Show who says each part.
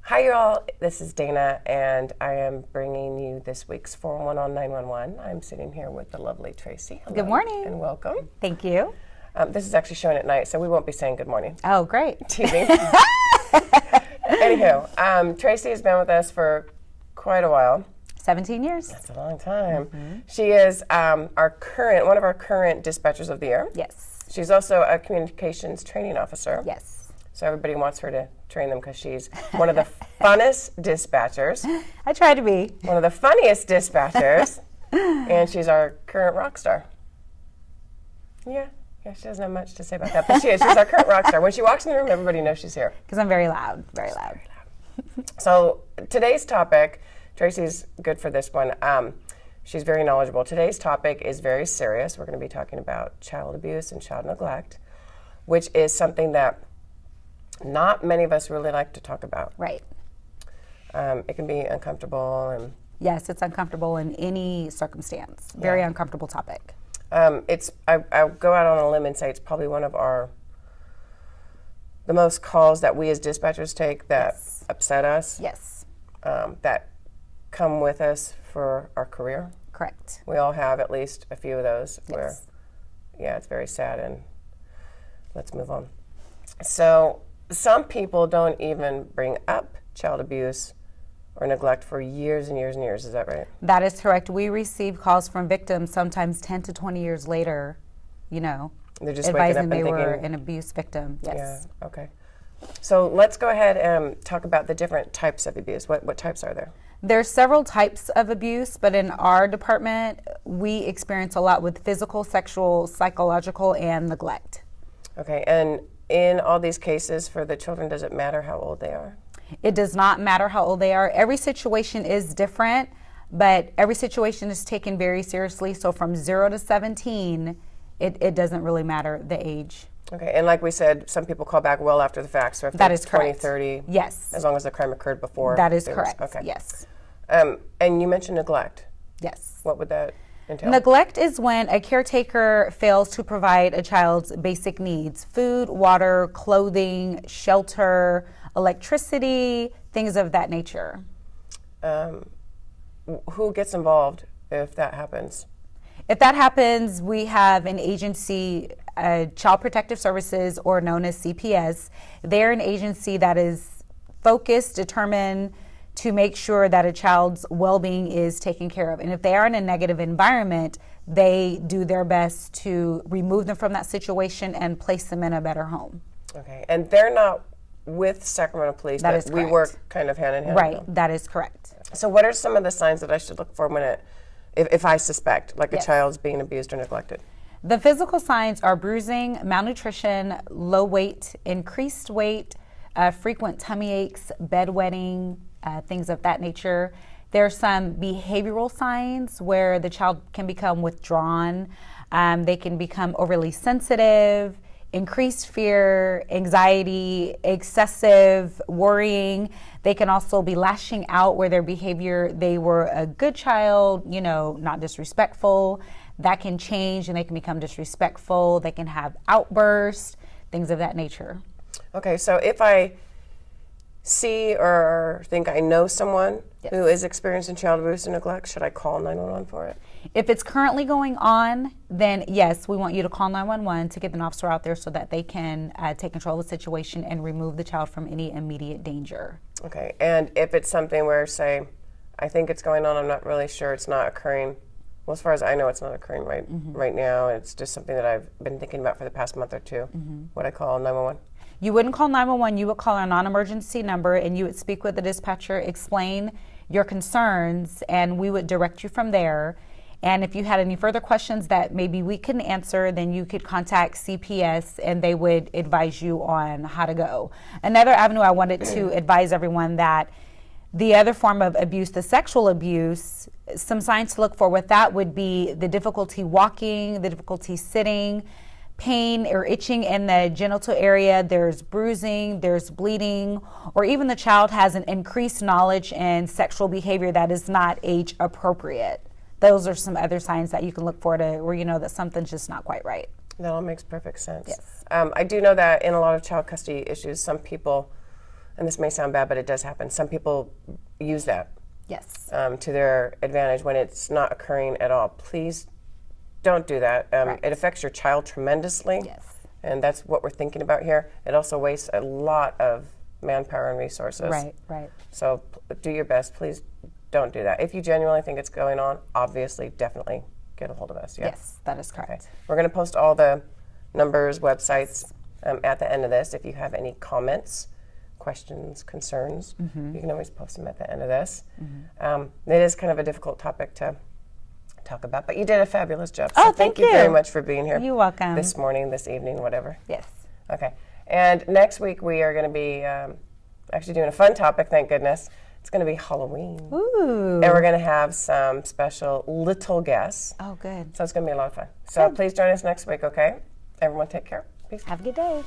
Speaker 1: Hi, you all. This is Dana, and I am bringing you this week's 411 on 911. I'm sitting here with the lovely Tracy. Hello,
Speaker 2: good morning.
Speaker 1: And welcome.
Speaker 2: Thank you.
Speaker 1: This is actually showing at night, so we won't be saying good morning.
Speaker 2: Oh, great.
Speaker 1: Teasing. Anywho, Tracy has been with us for quite a while.
Speaker 2: 17 years.
Speaker 1: That's a long time. Mm-hmm. She is one of our current dispatchers of the year.
Speaker 2: Yes.
Speaker 1: She's also a communications training officer.
Speaker 2: Yes.
Speaker 1: So everybody wants her to train them because she's one of the funnest dispatchers.
Speaker 2: I try to be.
Speaker 1: One of the funniest dispatchers. And she's our current rock star. Yeah, she doesn't have much to say about that, but she is. She's our current rock star. When she walks in the room, everybody knows she's here.
Speaker 2: Because I'm very loud, very loud.
Speaker 1: So today's topic, Tracy's good for this one. She's very knowledgeable. Today's topic is very serious. We're going to be talking about child abuse and child neglect, which is something that not many of us really like to talk about.
Speaker 2: Right.
Speaker 1: It can be uncomfortable. And
Speaker 2: yes, it's uncomfortable in any circumstance. Very uncomfortable topic.
Speaker 1: I'll go out on a limb and say it's probably one of the most calls that we as dispatchers take that upset us.
Speaker 2: Yes.
Speaker 1: That come with us for our career.
Speaker 2: Correct.
Speaker 1: We all have at least a few of those where,
Speaker 2: yes.
Speaker 1: It's very sad, and let's move on. So some people don't even bring up child abuse or neglect for years and years and years. Is that right?
Speaker 2: That is correct. We receive calls from victims sometimes 10 to 20 years later, they're
Speaker 1: just
Speaker 2: advising
Speaker 1: waking up
Speaker 2: they
Speaker 1: and
Speaker 2: were
Speaker 1: thinking,
Speaker 2: an abuse victim. Yes.
Speaker 1: Yeah, okay. So let's go ahead and talk about the different types of abuse. What types are there?
Speaker 2: There's several types of abuse, but in our department, we experience a lot with physical, sexual, psychological, and neglect.
Speaker 1: Okay, and in all these cases for the children, does it matter how old they are?
Speaker 2: It does not matter how old they are. Every situation is different, but every situation is taken very seriously. So from 0 to 17, it doesn't really matter the age.
Speaker 1: Okay, and like we said, some people call back well after the fact. So if
Speaker 2: that
Speaker 1: it's
Speaker 2: is
Speaker 1: 20,
Speaker 2: correct.
Speaker 1: 30,
Speaker 2: yes.
Speaker 1: As long as the crime occurred before.
Speaker 2: That is correct,
Speaker 1: okay.
Speaker 2: Yes.
Speaker 1: And you mentioned neglect.
Speaker 2: Yes.
Speaker 1: What would that entail?
Speaker 2: Neglect is when a caretaker fails to provide a child's basic needs: food, water, clothing, shelter, electricity, things of that nature.
Speaker 1: Who gets involved if that happens?
Speaker 2: If that happens, we have an agency, Child Protective Services, or known as CPS. They're an agency that is focused, determined to make sure that a child's well-being is taken care of. And if they are in a negative environment, they do their best to remove them from that situation and place them in a better home. Okay,
Speaker 1: and they're not with Sacramento Police.
Speaker 2: That is correct.
Speaker 1: We work kind of hand in hand.
Speaker 2: Right, that is correct.
Speaker 1: So what are some of the signs that I should look for if I suspect a child's being abused or neglected?
Speaker 2: The physical signs are bruising, malnutrition, low weight, increased weight, frequent tummy aches, bedwetting, things of that nature. There are some behavioral signs where the child can become withdrawn. They can become overly sensitive, increased fear, anxiety, excessive worrying. They can also be lashing out where their behavior, they were a good child, not disrespectful. That can change and they can become disrespectful. They can have outbursts, things of that nature.
Speaker 1: Okay, so if I see or think I know someone who is experiencing child abuse and neglect, should I call 911 for it?
Speaker 2: If it's currently going on, then yes, we want you to call 911 to get an officer out there so that they can take control of the situation and remove the child from any immediate danger.
Speaker 1: Okay, and if it's something where, say, I think it's going on, I'm not really sure, it's not occurring. Well, as far as I know, it's not occurring right now. It's just something that I've been thinking about for the past month or two. Would I call 911?
Speaker 2: You wouldn't call 911, you would call a non-emergency number and you would speak with the dispatcher, explain your concerns, and we would direct you from there. And if you had any further questions that maybe we couldn't answer, then you could contact CPS and they would advise you on how to go. Another avenue I wanted to advise everyone that the other form of abuse, the sexual abuse, some signs to look for with that would be the difficulty walking, the difficulty sitting, pain or itching in the genital area, there's bruising, there's bleeding, or even the child has an increased knowledge in sexual behavior that is not age appropriate. Those are some other signs that you can look for to where you know that something's just not quite right.
Speaker 1: That all makes perfect sense.
Speaker 2: Yes.
Speaker 1: I do know that in a lot of child custody issues, some people, and this may sound bad, but it does happen, some people use that
Speaker 2: Yes.
Speaker 1: to their advantage when it's not occurring at all. Please don't do that.
Speaker 2: Right.
Speaker 1: It affects your child tremendously.
Speaker 2: Yes.
Speaker 1: And that's what we're thinking about here. It also wastes a lot of manpower and resources.
Speaker 2: Right, right.
Speaker 1: So do your best. Please don't do that. If you genuinely think it's going on, obviously, definitely get a hold of us. Yeah?
Speaker 2: Yes, that is correct.
Speaker 1: Okay. We're going to post all the numbers, websites at the end of this. If you have any comments, questions, concerns, you can always post them at the end of this. It is kind of a difficult topic to talk about, but you did a fabulous job. So
Speaker 2: thank
Speaker 1: you
Speaker 2: you
Speaker 1: very much for being here.
Speaker 2: You're welcome.
Speaker 1: This morning, this evening, whatever.
Speaker 2: Yes.
Speaker 1: Okay. And next week we are going to be actually doing a fun topic, thank goodness. It's going to be Halloween.
Speaker 2: Ooh.
Speaker 1: And we're going to have some special little guests.
Speaker 2: Oh, good.
Speaker 1: So it's going to be a lot of fun. So please join us next week, okay? Everyone take care. Peace.
Speaker 2: Have a good day.